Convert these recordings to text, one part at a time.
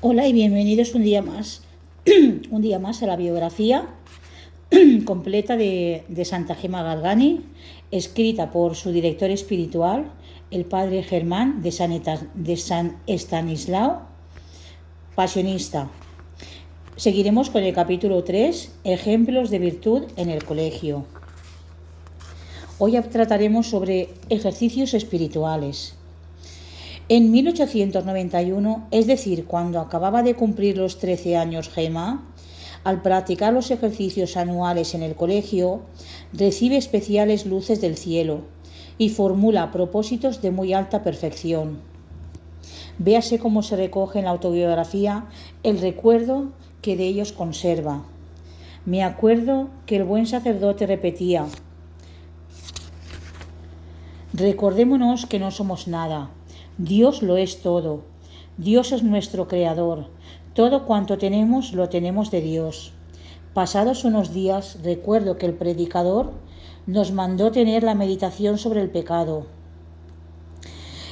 Hola y bienvenidos un día más, un día más a la biografía completa de Santa Gemma Galgani, escrita por su director espiritual, el padre Germán de San Estanislao, pasionista. Seguiremos con el capítulo 3, ejemplos de virtud en el colegio. Hoy trataremos sobre ejercicios espirituales. En 1891, es decir, cuando acababa de cumplir los 13 años Gemma, al practicar los ejercicios anuales en el colegio, recibe especiales luces del cielo y formula propósitos de muy alta perfección. Véase cómo se recoge en la autobiografía el recuerdo que de ellos conserva. Me acuerdo que el buen sacerdote repetía: recordémonos que no somos nada. Dios lo es todo. Dios es nuestro creador. Todo cuanto tenemos lo tenemos de Dios. Pasados unos días, recuerdo que el predicador nos mandó tener la meditación sobre el pecado.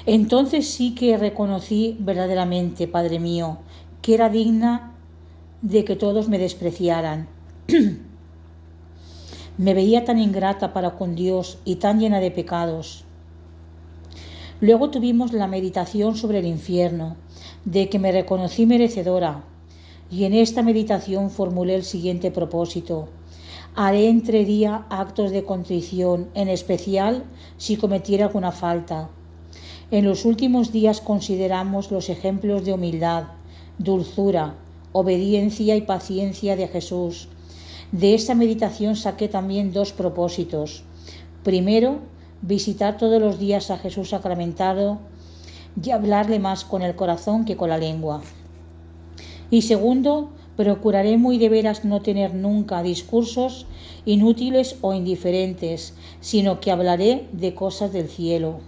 Entonces sí que reconocí verdaderamente, Padre mío, que era digna de que todos me despreciaran. Me veía tan ingrata para con Dios y tan llena de pecados. Luego tuvimos la meditación sobre el infierno, de que me reconocí merecedora, y en esta meditación formulé el siguiente propósito: haré entre día actos de contrición, en especial si cometiera alguna falta. En los últimos días consideramos los ejemplos de humildad, dulzura, obediencia y paciencia de Jesús. De esta meditación saqué también dos propósitos. Primero, visitar todos los días a Jesús sacramentado y hablarle más con el corazón que con la lengua. Y segundo, procuraré muy de veras no tener nunca discursos inútiles o indiferentes, sino que hablaré de cosas del cielo.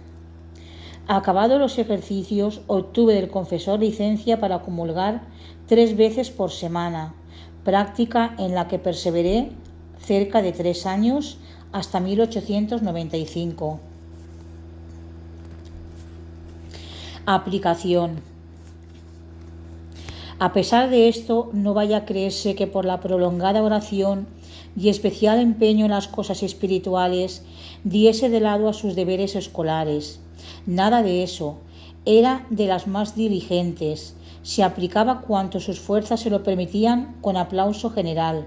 Acabados los ejercicios, obtuve del confesor licencia para comulgar 3 veces por semana, práctica en la que perseveré cerca de 3 años, hasta 1895. Aplicación. A pesar de esto, no vaya a creerse que por la prolongada oración y especial empeño en las cosas espirituales diese de lado a sus deberes escolares. Nada de eso. Era de las más diligentes. Se aplicaba cuanto sus fuerzas se lo permitían con aplauso general,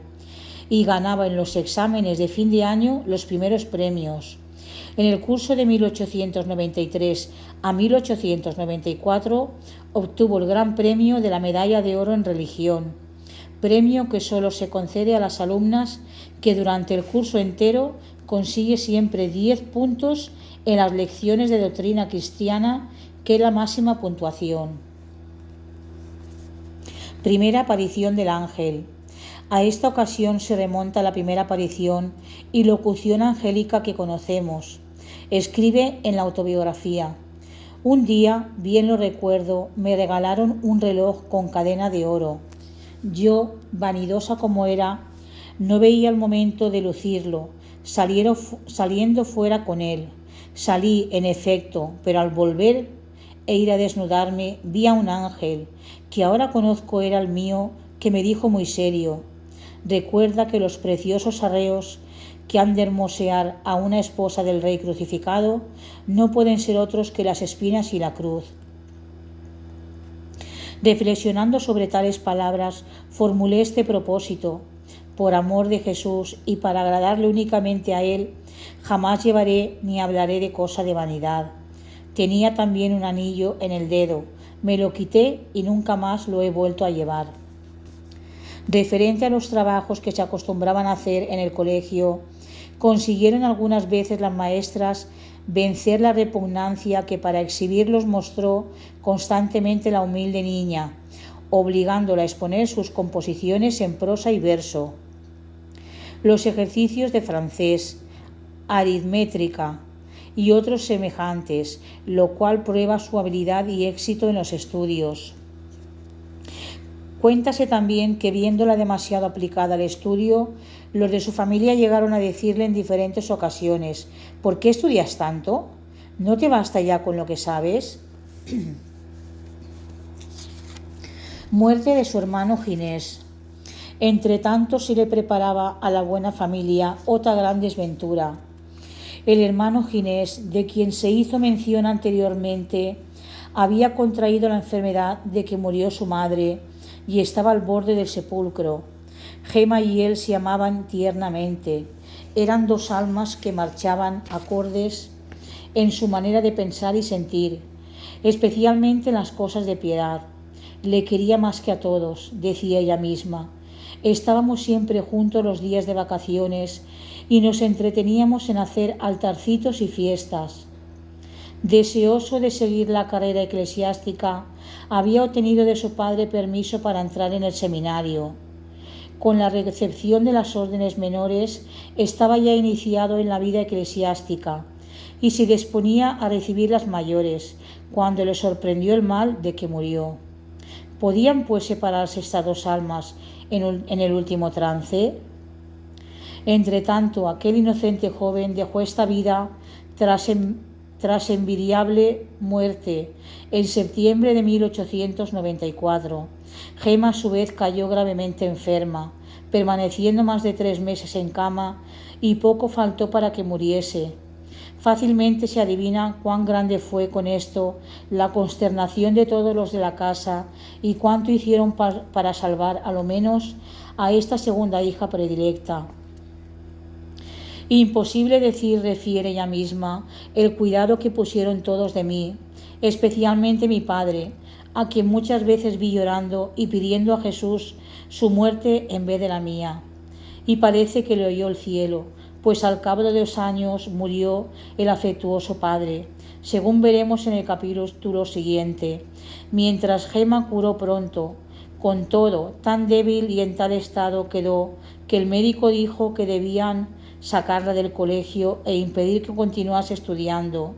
y ganaba en los exámenes de fin de año los primeros premios. En el curso de 1893 a 1894 obtuvo el gran premio de la Medalla de Oro en Religión, premio que solo se concede a las alumnas que durante el curso entero consigue siempre 10 puntos en las lecciones de doctrina cristiana, que es la máxima puntuación. Primera aparición del ángel. A esta ocasión se remonta la primera aparición y locución angélica que conocemos. Escribe en la autobiografía: un día, bien lo recuerdo, me regalaron un reloj con cadena de oro. Yo, vanidosa como era, no veía el momento de lucirlo, saliendo fuera con él. Salí, en efecto, pero al volver e ir a desnudarme, vi a un ángel, que ahora conozco era el mío, que me dijo muy serio: recuerda que los preciosos arreos que han de hermosear a una esposa del Rey crucificado no pueden ser otros que las espinas y la cruz. Reflexionando sobre tales palabras, formulé este propósito: por amor de Jesús y para agradarle únicamente a Él, jamás llevaré ni hablaré de cosa de vanidad. Tenía también un anillo en el dedo, me lo quité y nunca más lo he vuelto a llevar. Referente a los trabajos que se acostumbraban a hacer en el colegio, consiguieron algunas veces las maestras vencer la repugnancia que para exhibirlos mostró constantemente la humilde niña, obligándola a exponer sus composiciones en prosa y verso. Los ejercicios de francés, aritmética y otros semejantes, lo cual prueba su habilidad y éxito en los estudios. Cuéntase también que, viéndola demasiado aplicada al estudio, los de su familia llegaron a decirle en diferentes ocasiones: ¿por qué estudias tanto? ¿No te basta ya con lo que sabes? Muerte de su hermano Ginés. Entre tanto se le preparaba a la buena familia otra gran desventura. El hermano Ginés, de quien se hizo mención anteriormente, había contraído la enfermedad de que murió su madre y estaba al borde del sepulcro. Gema y él se amaban tiernamente. Eran dos almas que marchaban acordes en su manera de pensar y sentir, especialmente en las cosas de piedad. Le quería más que a todos, decía ella misma. Estábamos siempre juntos los días de vacaciones y nos entreteníamos en hacer altarcitos y fiestas. Deseoso de seguir la carrera eclesiástica, había obtenido de su padre permiso para entrar en el seminario. Con la recepción de las órdenes menores, estaba ya iniciado en la vida eclesiástica y se disponía a recibir las mayores, cuando le sorprendió el mal de que murió. ¿Podían pues separarse estas dos almas en el último trance? Entretanto, aquel inocente joven dejó esta vida tras envidiable muerte en septiembre de 1894. Gema a su vez cayó gravemente enferma, permaneciendo más de 3 meses en cama, y poco faltó para que muriese. Fácilmente se adivina cuán grande fue con esto la consternación de todos los de la casa y cuánto hicieron para salvar a lo menos a esta segunda hija predilecta. Imposible decir, refiere ella misma, el cuidado que pusieron todos de mí, especialmente mi padre, a quien muchas veces vi llorando y pidiendo a Jesús su muerte en vez de la mía. Y parece que le oyó el cielo, pues al cabo de 2 años murió el afectuoso padre, según veremos en el capítulo siguiente, mientras Gema curó pronto. Con todo, tan débil y en tal estado quedó que el médico dijo que debían sacarla del colegio e impedir que continuase estudiando.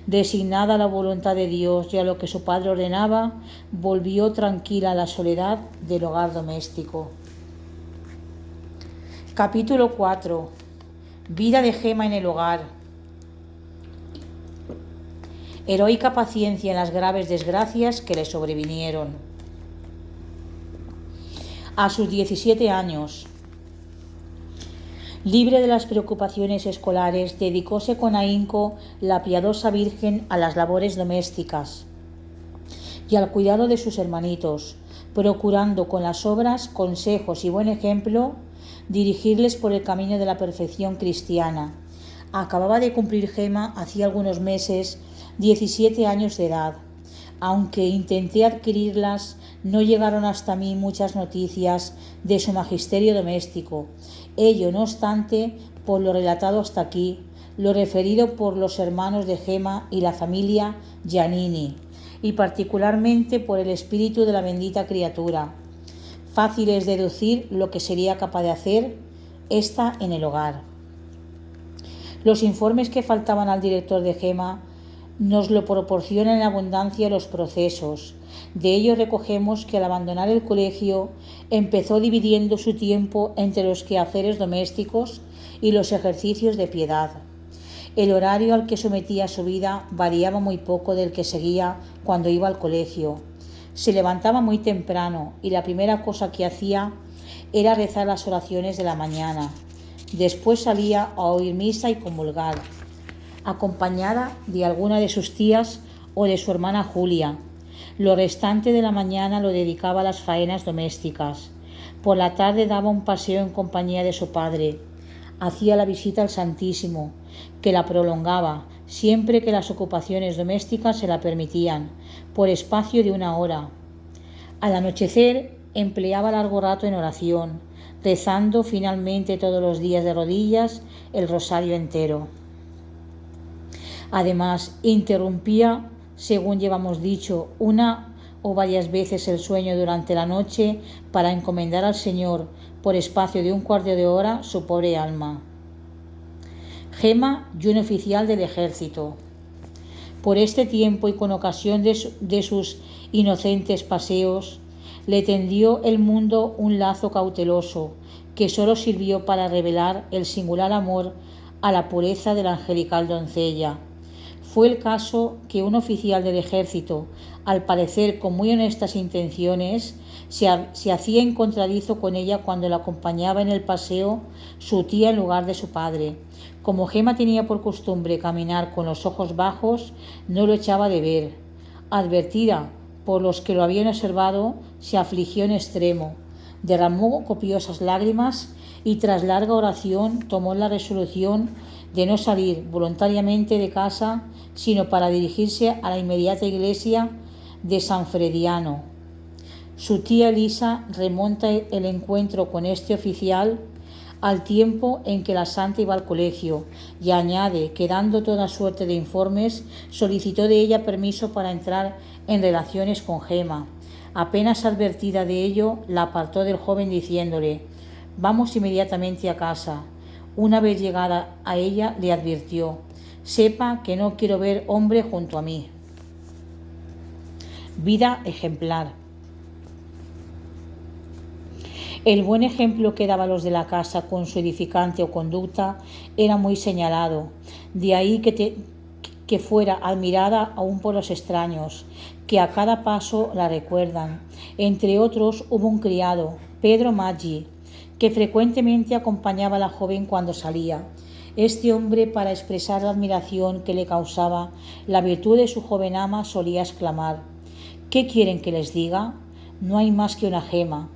Designada la voluntad de Dios y a lo que su padre ordenaba, volvió tranquila a la soledad del hogar doméstico. Capítulo 4. Vida de Gema en el hogar. Heroica paciencia en las graves desgracias que le sobrevinieron. A sus 17 años, libre de las preocupaciones escolares, dedicóse con ahínco la piadosa Virgen a las labores domésticas y al cuidado de sus hermanitos, procurando con las obras, consejos y buen ejemplo dirigirles por el camino de la perfección cristiana. Acababa de cumplir Gema, hacía algunos meses, 17 años de edad. Aunque intenté adquirirlas, no llegaron hasta mí muchas noticias de su magisterio doméstico. Ello, no obstante, por lo relatado hasta aquí, lo referido por los hermanos de Gema y la familia Giannini, y particularmente por el espíritu de la bendita criatura. Fácil es deducir lo que sería capaz de hacer ésta en el hogar. Los informes que faltaban al director de Gema nos lo proporcionan en abundancia los procesos. De ello recogemos que al abandonar el colegio empezó dividiendo su tiempo entre los quehaceres domésticos y los ejercicios de piedad. El horario al que sometía su vida variaba muy poco del que seguía cuando iba al colegio. Se levantaba muy temprano y la primera cosa que hacía era rezar las oraciones de la mañana. Después salía a oír misa y comulgar, acompañada de alguna de sus tías o de su hermana Julia. Lo restante de la mañana lo dedicaba a las faenas domésticas. Por la tarde daba un paseo en compañía de su padre. Hacía la visita al Santísimo, que la prolongaba, siempre que las ocupaciones domésticas se la permitían, por espacio de 1 hora. Al anochecer empleaba largo rato en oración, rezando finalmente todos los días de rodillas el rosario entero. Además, interrumpía, según llevamos dicho, una o varias veces el sueño durante la noche para encomendar al Señor, por espacio de 1/4 de hora, su pobre alma. Gema y un oficial del ejército. Por este tiempo y con ocasión de sus inocentes paseos, le tendió el mundo un lazo cauteloso que sólo sirvió para revelar el singular amor a la pureza de la angelical doncella. Fue el caso que un oficial del ejército, al parecer con muy honestas intenciones, se hacía encontradizo con ella cuando la acompañaba en el paseo su tía en lugar de su padre. Como Gema tenía por costumbre caminar con los ojos bajos, no lo echaba de ver. Advertida por los que lo habían observado, se afligió en extremo, derramó copiosas lágrimas y tras larga oración tomó la resolución de no salir voluntariamente de casa, sino para dirigirse a la inmediata iglesia de San Frediano. Su tía Elisa remonta el encuentro con este oficial al tiempo en que la santa iba al colegio y añade que, dando toda suerte de informes, solicitó de ella permiso para entrar en relaciones con Gema. Apenas advertida de ello, la apartó del joven diciéndole: «Vamos inmediatamente a casa». Una vez llegada a ella, le advirtió: «Sepa que no quiero ver hombre junto a mí». Vida ejemplar. El buen ejemplo que daba a los de la casa con su edificante o conducta era muy señalado, de ahí que fuera admirada aún por los extraños, que a cada paso la recuerdan. Entre otros hubo un criado, Pedro Maggi, que frecuentemente acompañaba a la joven cuando salía. Este hombre, para expresar la admiración que le causaba la virtud de su joven ama, solía exclamar: «¿Qué quieren que les diga? No hay más que una Gema».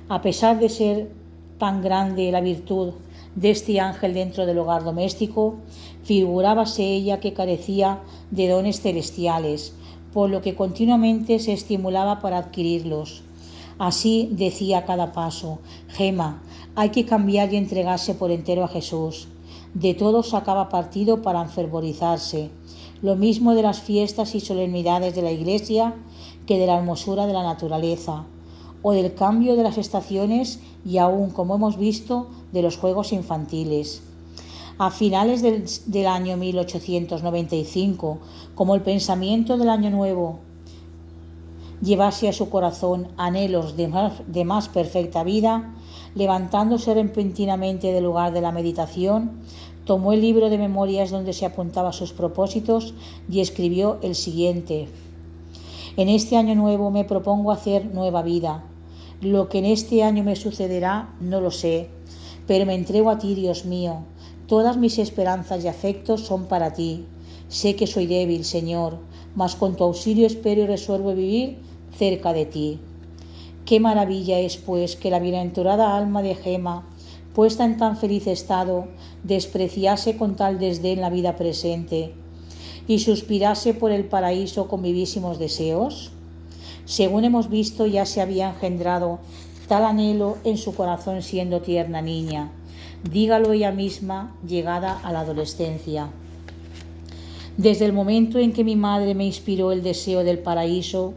A pesar de ser tan grande la virtud de este ángel dentro del hogar doméstico, figurábase ella que carecía de dones celestiales, por lo que continuamente se estimulaba para adquirirlos. Así decía a cada paso: «Gema, hay que cambiar y entregarse por entero a Jesús». De todo sacaba partido para enfervorizarse, lo mismo de las fiestas y solemnidades de la Iglesia que de la hermosura de la naturaleza, o del cambio de las estaciones y aún, como hemos visto, de los juegos infantiles. A finales del año 1895, como el pensamiento del año nuevo llevase a su corazón anhelos de más perfecta vida, levantándose repentinamente del lugar de la meditación, tomó el libro de memorias donde se apuntaba sus propósitos y escribió el siguiente: «En este año nuevo me propongo hacer nueva vida. Lo que en este año me sucederá no lo sé, pero me entrego a ti, Dios mío. Todas mis esperanzas y afectos son para ti. Sé que soy débil, Señor, mas con tu auxilio espero y resuelvo vivir cerca de ti». Qué maravilla es, pues, que la bienaventurada alma de Gema, puesta en tan feliz estado, despreciase con tal desdén la vida presente y suspirase por el paraíso con vivísimos deseos. Según hemos visto, ya se había engendrado tal anhelo en su corazón siendo tierna niña, dígalo ella misma, llegada a la adolescencia. Desde el momento en que mi madre me inspiró el deseo del paraíso,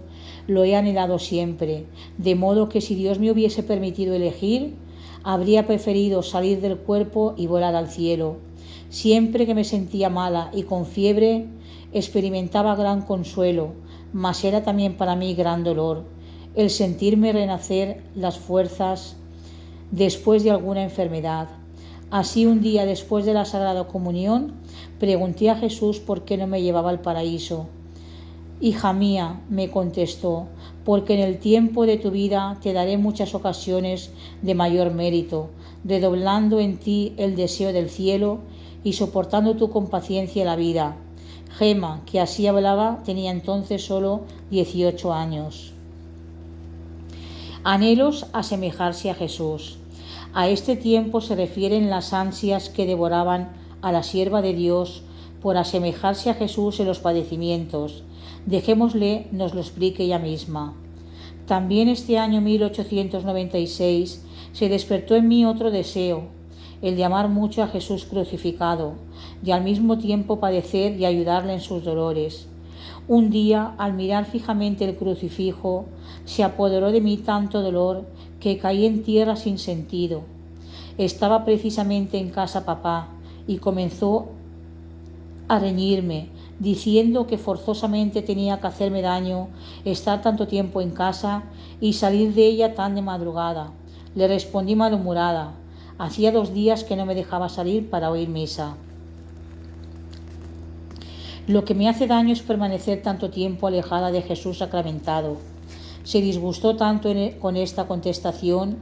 lo he anhelado siempre, de modo que si Dios me hubiese permitido elegir, habría preferido salir del cuerpo y volar al cielo. Siempre que me sentía mala y con fiebre, experimentaba gran consuelo, mas era también para mí gran dolor el sentirme renacer las fuerzas después de alguna enfermedad. Así, un día después de la Sagrada Comunión, pregunté a Jesús por qué no me llevaba al paraíso. «Hija mía», me contestó, «porque en el tiempo de tu vida te daré muchas ocasiones de mayor mérito, redoblando en ti el deseo del cielo y soportando tú con paciencia la vida». Gema, que así hablaba, tenía entonces solo 18 años. Anhelos asemejarse a Jesús. A este tiempo se refieren las ansias que devoraban a la sierva de Dios por asemejarse a Jesús en los padecimientos. Dejémosle nos lo explique ella misma. También este año 1896 se despertó en mí otro deseo, el de amar mucho a Jesús crucificado y al mismo tiempo padecer y ayudarle en sus dolores. Un día, al mirar fijamente el crucifijo, se apoderó de mí tanto dolor que caí en tierra sin sentido. Estaba precisamente en casa papá y comenzó a reñirme, diciendo que forzosamente tenía que hacerme daño estar tanto tiempo en casa y salir de ella tan de madrugada. Le respondí malhumorada. Hacía 2 días que no me dejaba salir para oír misa. Lo que me hace daño es permanecer tanto tiempo alejada de Jesús sacramentado. Se disgustó tanto con esta contestación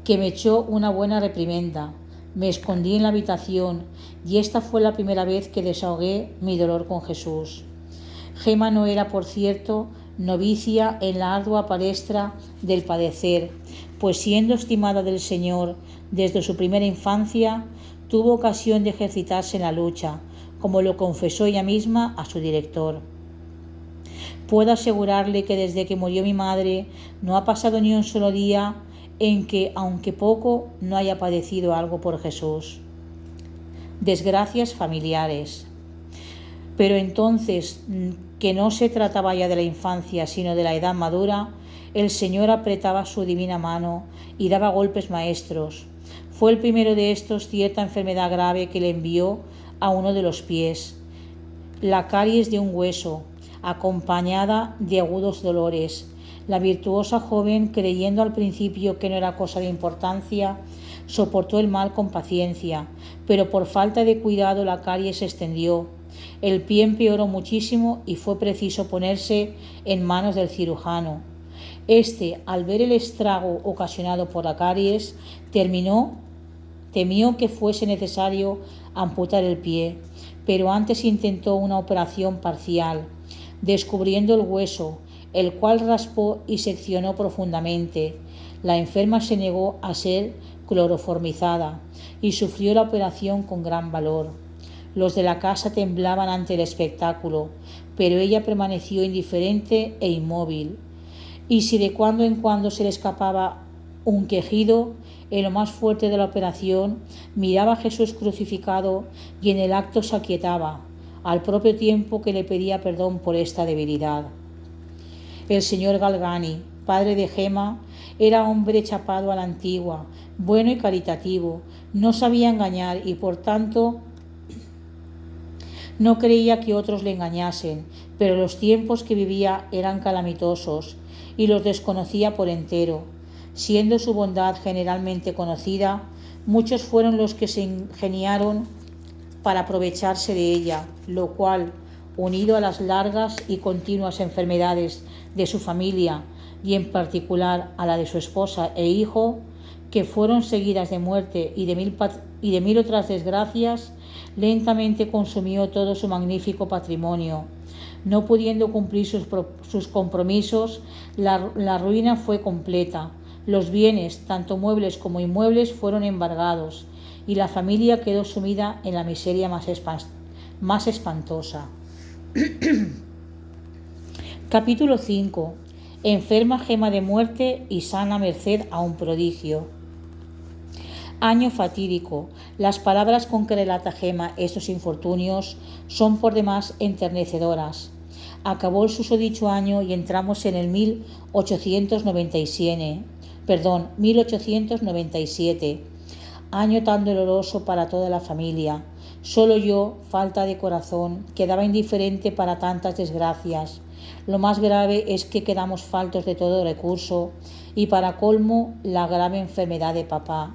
que me echó una buena reprimenda. Me escondí en la habitación y esta fue la primera vez que desahogué mi dolor con Jesús. Gema no era, por cierto, novicia en la ardua palestra del padecer, pues siendo estimada del Señor desde su primera infancia, tuvo ocasión de ejercitarse en la lucha, como lo confesó ella misma a su director. Puedo asegurarle que desde que murió mi madre no ha pasado ni un solo día en que, aunque poco, no haya padecido algo por Jesús. Desgracias familiares. Pero entonces, que no se trataba ya de la infancia, sino de la edad madura, el Señor apretaba su divina mano y daba golpes maestros. Fue el primero de estos cierta enfermedad grave que le envió a uno de los pies, la caries de un hueso, acompañada de agudos dolores. La virtuosa joven, creyendo al principio que no era cosa de importancia, soportó el mal con paciencia, pero por falta de cuidado la caries se extendió. El pie empeoró muchísimo y fue preciso ponerse en manos del cirujano. Este, al ver el estrago ocasionado por la caries, temió que fuese necesario amputar el pie, pero antes intentó una operación parcial, descubriendo el hueso, el cual raspó y seccionó profundamente. La enferma se negó a ser cloroformizada y sufrió la operación con gran valor. Los de la casa temblaban ante el espectáculo, pero ella permaneció indiferente e inmóvil. Y si de cuando en cuando se le escapaba un quejido, en lo más fuerte de la operación, miraba a Jesús crucificado y en el acto se aquietaba, al propio tiempo que le pedía perdón por esta debilidad. El señor Galgani, padre de Gema, era hombre chapado a la antigua, bueno y caritativo, no sabía engañar y por tanto no creía que otros le engañasen, pero los tiempos que vivía eran calamitosos y los desconocía por entero. Siendo su bondad generalmente conocida, muchos fueron los que se ingeniaron para aprovecharse de ella, lo cual, unido a las largas y continuas enfermedades de su familia y en particular a la de su esposa e hijo, que fueron seguidas de muerte y de mil otras desgracias, lentamente consumió todo su magnífico patrimonio. No pudiendo cumplir sus compromisos, la ruina fue completa. Los bienes, tanto muebles como inmuebles, fueron embargados y la familia quedó sumida en la miseria más espantosa. Capítulo 5. Enferma Gema de muerte y sana merced a un prodigio. Año fatídico. Las palabras con que relata Gema estos infortunios son por demás enternecedoras. Acabó el susodicho año y entramos en el 1897, año tan doloroso para toda la familia. Solo yo, falta de corazón, quedaba indiferente para tantas desgracias. Lo más grave es que quedamos faltos de todo recurso y para colmo la grave enfermedad de papá.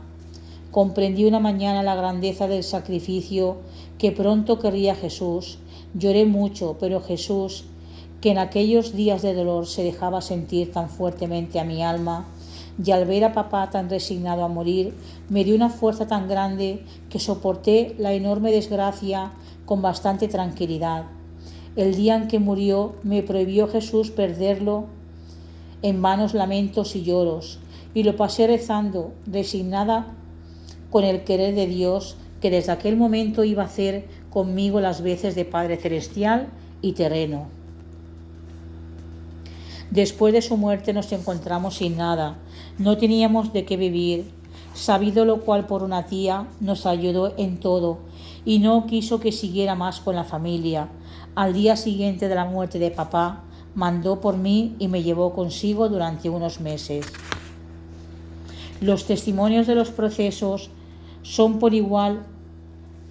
Comprendí una mañana la grandeza del sacrificio que pronto querría Jesús. Lloré mucho, pero Jesús, que en aquellos días de dolor se dejaba sentir tan fuertemente a mi alma, y al ver a papá tan resignado a morir, me dio una fuerza tan grande que soporté la enorme desgracia con bastante tranquilidad. El día en que murió me prohibió Jesús perderlo en vanos lamentos y lloros, y lo pasé rezando, resignada con el querer de Dios, que desde aquel momento iba a hacer conmigo las veces de Padre Celestial y terreno. Después de su muerte nos encontramos sin nada, no teníamos de qué vivir, sabido lo cual por una tía nos ayudó en todo y no quiso que siguiera más con la familia. Al día siguiente de la muerte de papá, mandó por mí y me llevó consigo durante unos meses. Los testimonios de los procesos son por igual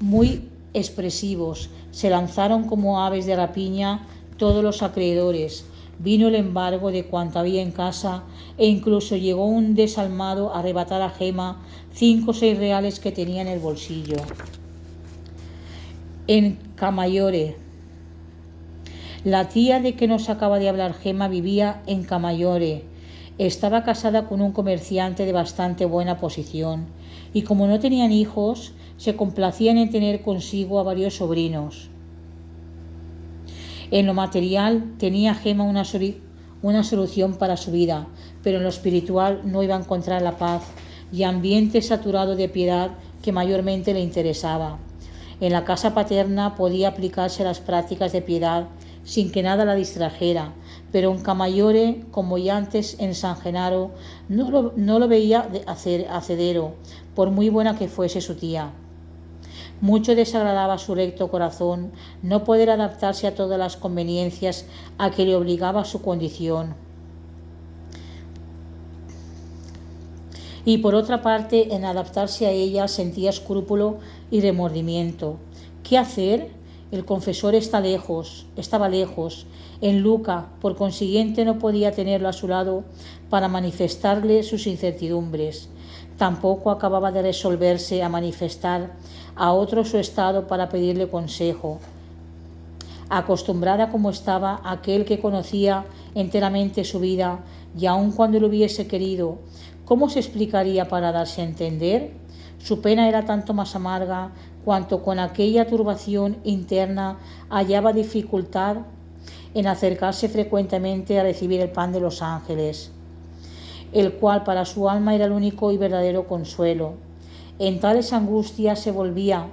muy expresivos. Se lanzaron como aves de rapiña todos los acreedores. Vino el embargo de cuanto había en casa e incluso llegó un desalmado a arrebatar a Gema 5 o 6 reales que tenía en el bolsillo. En Camaiore, La tía de que nos acaba de hablar Gema vivía en Camaiore. Estaba casada con un comerciante de bastante buena posición y como no tenían hijos, se complacían en tener consigo a varios sobrinos. En lo material tenía Gema una solución para su vida, pero en lo espiritual no iba a encontrar la paz y ambiente saturado de piedad que mayormente le interesaba. En la casa paterna podía aplicarse las prácticas de piedad sin que nada la distrajera, pero en Camaiore, como ya antes en San Genaro, no lo veía hacedero, por muy buena que fuese su tía. Mucho desagradaba a su recto corazón no poder adaptarse a todas las conveniencias a que le obligaba su condición. Y por otra parte, en adaptarse a ella sentía escrúpulo y remordimiento. ¿Qué hacer? El confesor estaba lejos. En Luca, por consiguiente, no podía tenerlo a su lado para manifestarle sus incertidumbres. Tampoco acababa de resolverse a manifestar a otro su estado para pedirle consejo. Acostumbrada como estaba a aquel que conocía enteramente su vida, y aun cuando lo hubiese querido, ¿cómo se explicaría para darse a entender? Su pena era tanto más amarga cuanto con aquella turbación interna hallaba dificultad en acercarse frecuentemente a recibir el pan de los ángeles, el cual para su alma era el único y verdadero consuelo. En tales angustias se volvía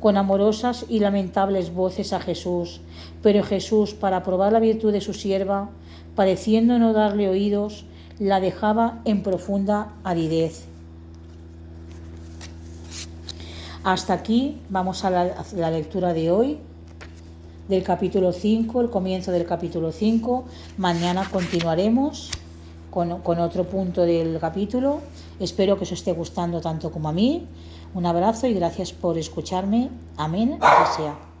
con amorosas y lamentables voces a Jesús, pero Jesús, para probar la virtud de su sierva, pareciendo no darle oídos, la dejaba en profunda aridez. Hasta aquí vamos a la lectura de hoy, del capítulo 5, el comienzo del capítulo 5. Mañana continuaremos con otro punto del capítulo. Espero que os esté gustando tanto como a mí. Un abrazo y gracias por escucharme. Amén. Que sea.